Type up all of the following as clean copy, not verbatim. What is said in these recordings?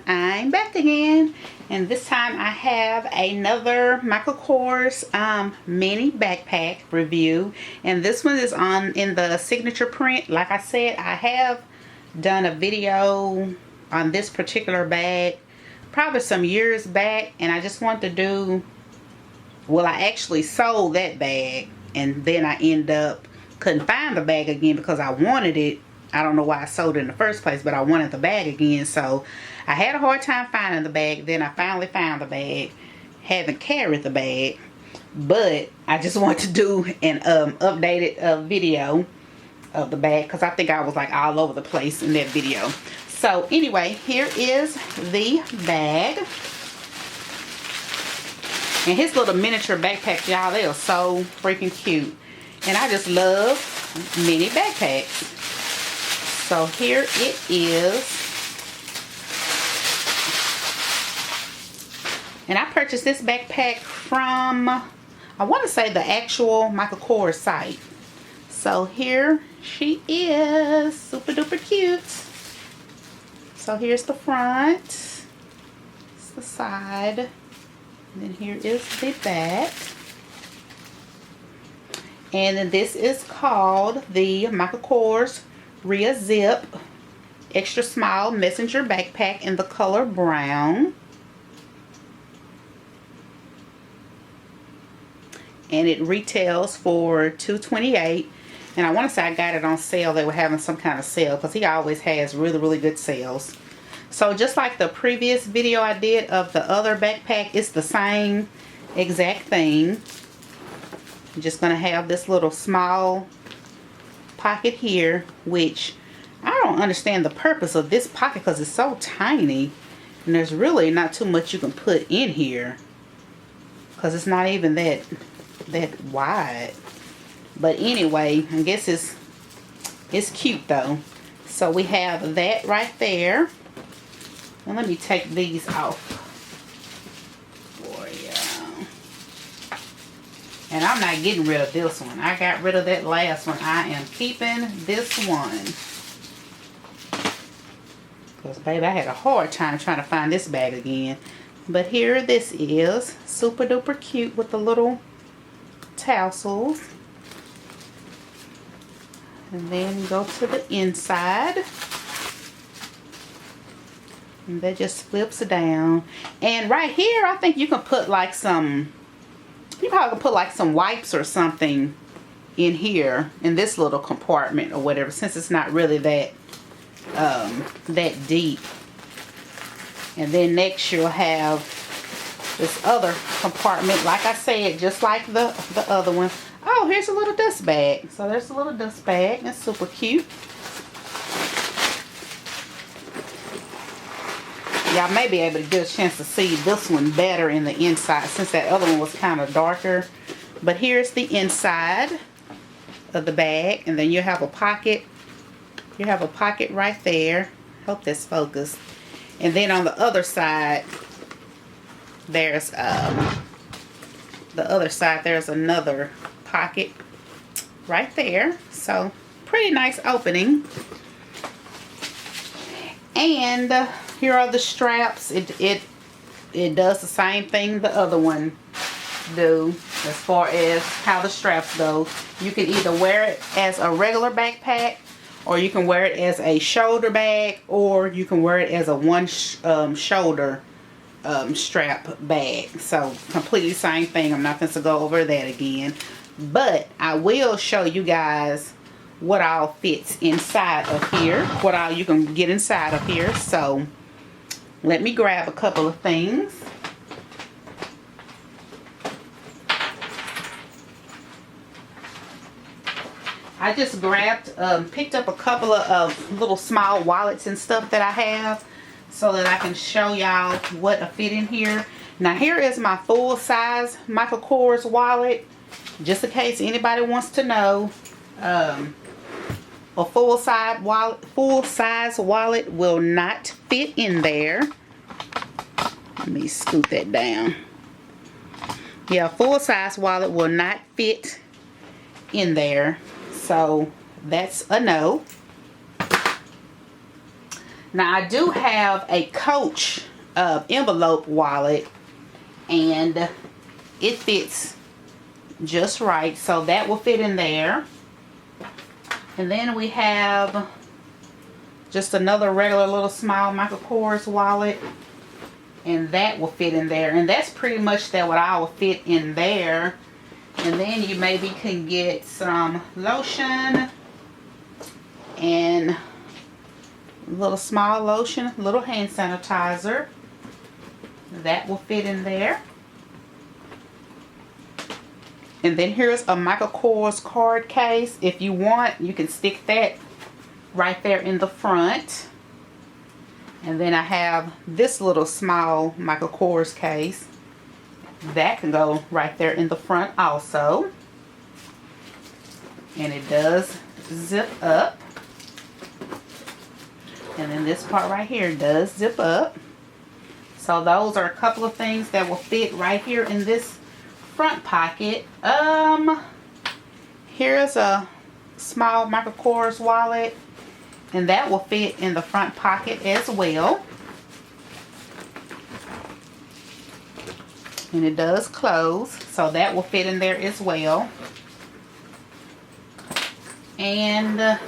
I'm back again, and this time I have another Michael Kors mini backpack review, and this one is in the signature print. Like I said, I have done a video on this particular bag probably some years back, and I just wanted to do, well, I actually sold that bag, and then I couldn't find the bag again because I wanted it. I don't know why I sold it in the first place, but I wanted the bag again. So I had a hard time finding the bag. Then I finally found the bag. Haven't carried the bag, but I just want to do an updated video of the bag because I think I was like all over the place in that video. So anyway, here is the bag. And his little miniature backpacks, y'all, they are so freaking cute. And I just love mini backpacks. So here it is. And I purchased this backpack from, I want to say, the actual Michael Kors site. So here she is. Super duper cute. So here's the front. It's the side. And then here is the back. And then this is called the Michael Kors Rhea Zip Extra Small Messenger Backpack in the color brown. And it retails for $228. And I want to say I got it on sale. They were having some kind of sale because he always has really, really good sales. So just like the previous video I did of the other backpack, it's the same exact thing. I'm just going to have this little small pocket here, which I don't understand the purpose of this pocket because it's so tiny. And there's really not too much you can put in here because it's not even that wide. But anyway, I guess it's cute though. So we have that right there. And let me take these off for you. And I'm not getting rid of this one. I got rid of that last one. I am keeping this one. Because, baby, I had a hard time trying to find this bag again. But here this is. Super duper cute with the little tassels. And then go to the inside. And that just flips down. And right here, I think you can put like some, you probably can put like some wipes or something in here, in this little compartment or whatever, since it's not really that deep. And then next you'll have this other compartment, like I said, just like the other one. Oh, here's a little dust bag. So there's a little dust bag. That's super cute. Y'all may be able to get a chance to see this one better in the inside since that other one was kind of darker. But here's the inside of the bag. And then you have a pocket. You have a pocket right there. Hope that's focused. And then on the other side, there's there's another pocket right there. So pretty nice opening. And here are the straps. It does the same thing the other one do as far as how the straps go. You can either wear it as a regular backpack, or you can wear it as a shoulder bag, or you can wear it as a one shoulder strap bag. So completely same thing. I'm not going to go over that again, but I will show you guys what all fits inside of here, what all you can get inside of here. So let me grab a couple of things. I just picked up a couple of little small wallets and stuff that I have so that I can show y'all what I fit in here. Now here is my full size Michael Kors wallet, just in case anybody wants to know. A full size wallet will not fit in there. Let me scoot that down. Yeah, full size wallet will not fit in there. So that's a no. Now I do have a Coach envelope wallet, and it fits just right, so that will fit in there. And then we have just another regular little small Michael Kors wallet, and that will fit in there, and that's pretty much that what I will fit in there. And then you maybe can get some lotion and a little small lotion, little hand sanitizer. That will fit in there. And then here's a Michael Kors card case. If you want, you can stick that right there in the front. And then I have this little small Michael Kors case. That can go right there in the front also. And it does zip up. And then this part right here does zip up. So those are a couple of things that will fit right here in this front pocket. Here's a small Michael Kors wallet, and that will fit in the front pocket as well. And it does close, so that will fit in there as well. And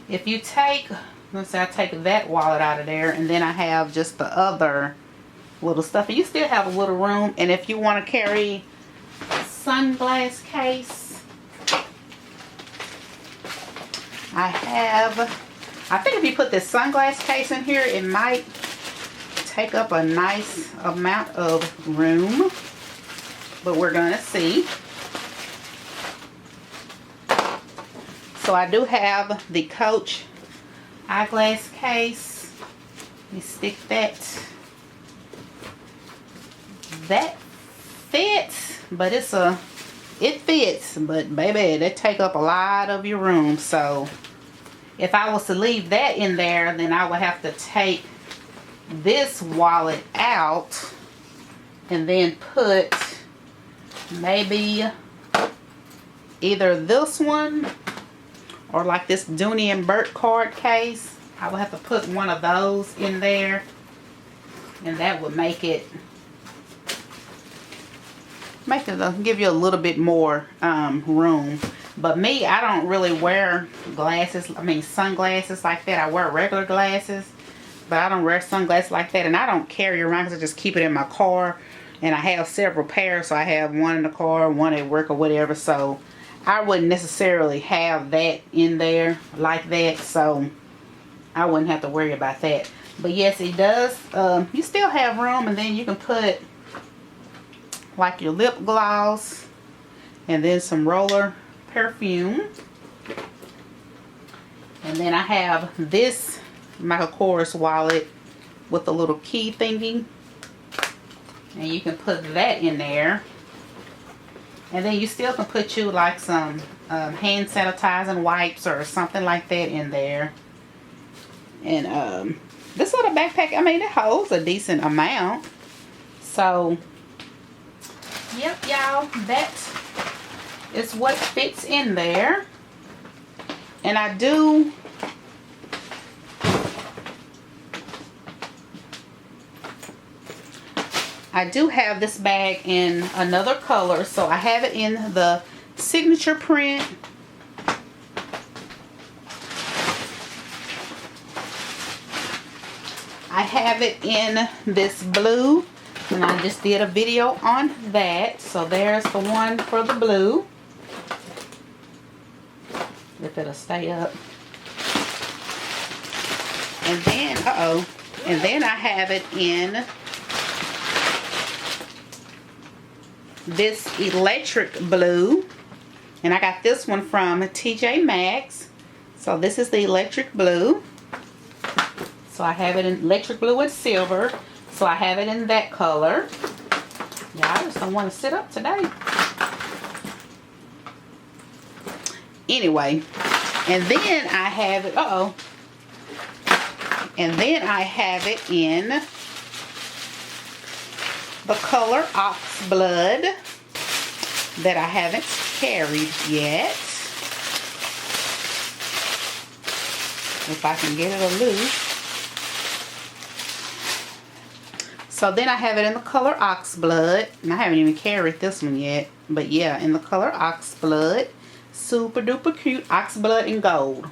if you take, let's say I take that wallet out of there, and then I have just the other little stuff, and you still have a little room. And if you want to carry a sunglass case, I think if you put this sunglass case in here, it might take up a nice amount of room, but we're gonna see. So I do have the Coach eyeglass case. Let me stick that. That fits, but it fits, but baby, they take up a lot of your room. So if I was to leave that in there, then I would have to take this wallet out and then put maybe either this one or like this Dooney and Burt card case. I would have to put one of those in there, and that would make it give you a little bit more room. But me, I don't really wear sunglasses like that. I wear regular glasses, but I don't wear sunglasses like that, and I don't carry around because I just keep it in my car. And I have several pairs, so I have one in the car, one at work or whatever. So I wouldn't necessarily have that in there like that, so I wouldn't have to worry about that. But yes, it does. You still have room, and then you can put like your lip gloss and then some roller perfume. And then I have this Michael Kors wallet with a little key thingy, and you can put that in there. And then you still can put you like some hand sanitizing wipes or something like that in there. And this little backpack, it holds a decent amount. So yep, y'all, that is what fits in there. And I do have this bag in another color. So I have it in the signature print. I have it in this blue, and I just did a video on that. So there's the one for the blue. If it'll stay up. And then, and then I have it in this electric blue, and I got this one from TJ Maxx. So this is the electric blue. So I have it in electric blue and silver. So I have it in that color. Yeah, I just don't want to sit up today. Anyway, and then I have it, and then I have it in the color Ox Blood that I haven't carried yet. if I can get it loose. So then I have it in the color Oxblood, and I haven't even carried this one yet, but yeah, in the color Oxblood. Super duper cute, Oxblood in gold.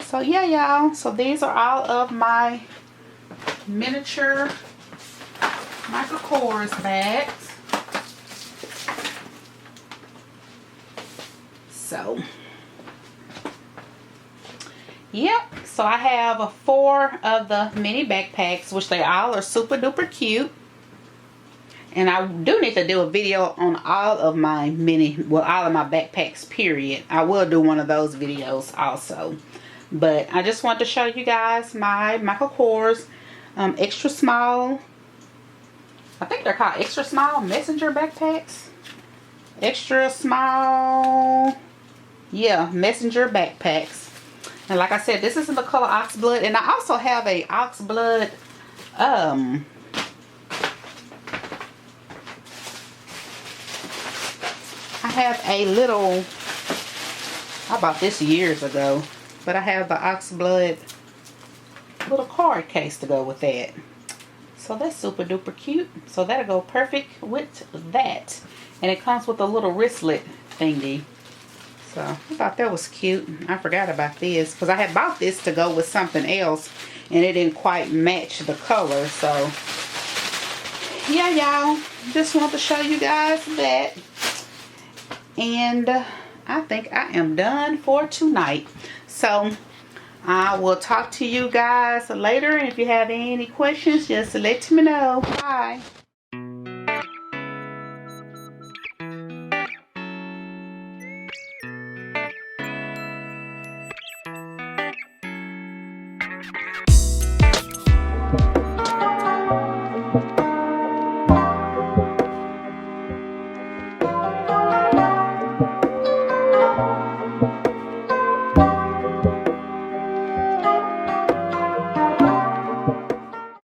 So yeah, y'all, so these are all of my miniature Michael Kors bags. So yep, so I have 4 of the mini backpacks, which they all are super duper cute. And I do need to do a video on all of my all of my backpacks, period. I will do one of those videos also. But I just want to show you guys my Michael Kors extra small. I think they're called extra small messenger backpacks. Extra small, yeah, messenger backpacks. And like I said, this is in the color Oxblood. And I also have a Oxblood, I have a little, I bought this years ago, but I have the Oxblood little card case to go with that. So that's super duper cute. So that'll go perfect with that. And it comes with a little wristlet thingy. So I thought that was cute. I forgot about this because I had bought this to go with something else and it didn't quite match the color. So yeah, y'all, just want to show you guys that. And I think I am done for tonight. So I will talk to you guys later. And if you have any questions, just let me know. Bye.